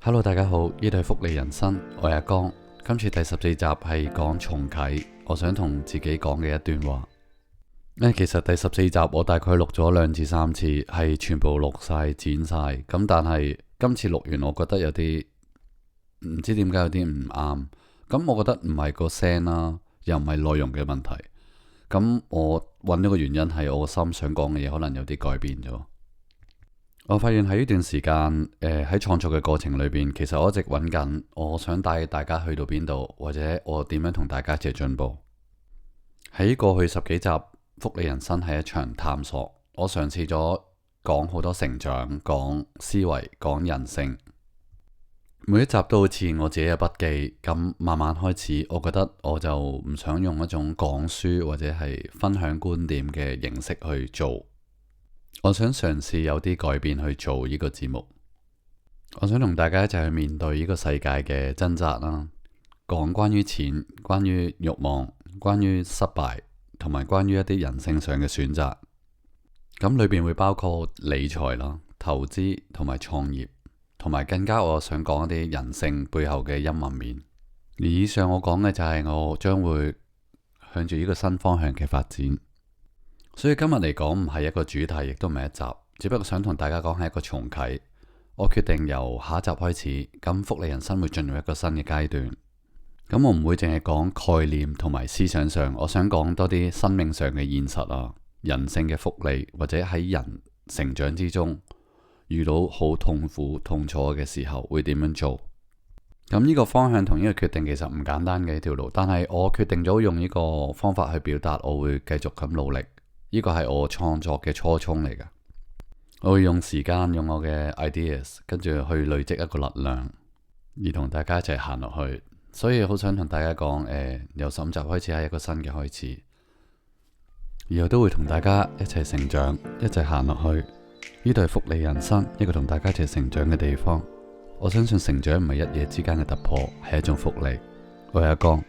Hello，大家好，呢度係福利人生，我係阿江。今次第14集係講重啟，我想同自己講嘅一段話。其實第14集我大概錄咗2至3次，係全部錄晒剪晒。咁但係今次錄完，我覺得有啲唔知點解有啲唔啱。咁我覺得唔係個聲啦，又唔係內容嘅問題。咁我揾咗個原因係我個心想講嘅嘢可能有啲改變咗。我發現喺呢段時間，喺創作嘅過程裏邊，其實我一直揾緊，我想帶大家去到邊度，或者我點樣同大家一齊進步。喺過去10幾集，福利人生係一場探索。我嘗試咗講好多成長，講思維，講人性。每一集都好似我自己嘅筆記咁，慢慢開始，我覺得我就唔想用一種講書或者係分享觀點嘅形式去做。我想嘗試有啲改變去做呢個節目。我想同大家一齊去面對呢個世界嘅掙扎啦，講關於錢、關於慾望、關於失敗，同埋關於一啲人性上嘅選擇。咁裏邊會包括理財啦、投資同埋創業，同埋更加我想講一啲人性背後嘅陰暗面。而以上我講嘅就係我將會向住呢個新方向嘅發展。所以今日嚟講唔係一個主題，亦都唔係一集，只不過想同大家講係一個重啟。我決定由下一集開始，咁福利人生會進入一個新嘅階段。咁我唔會淨係講概念同埋思想上，我想講多啲生命上嘅現實啊，人性嘅福利，或者喺人成長之中遇到好痛苦痛楚嘅時候會點樣做。咁呢個方向同呢個決定其實唔簡單嘅一條路，但係我決定咗用呢個方法去表達，我會繼續咁努力。呢個係我創作嘅初衷嚟㗎，我會用時間，用我嘅 ideas，跟住去累積一個能量，而同大家一齊行落去。所以好想同大家講，由15集開始係一個新嘅開始，以後都會同大家一齊成長，一齊行落去。呢度係福利人生，一個同大家一齊成長嘅地方。我相信成長唔係一夜之間嘅突破，係一種福利。我係阿江。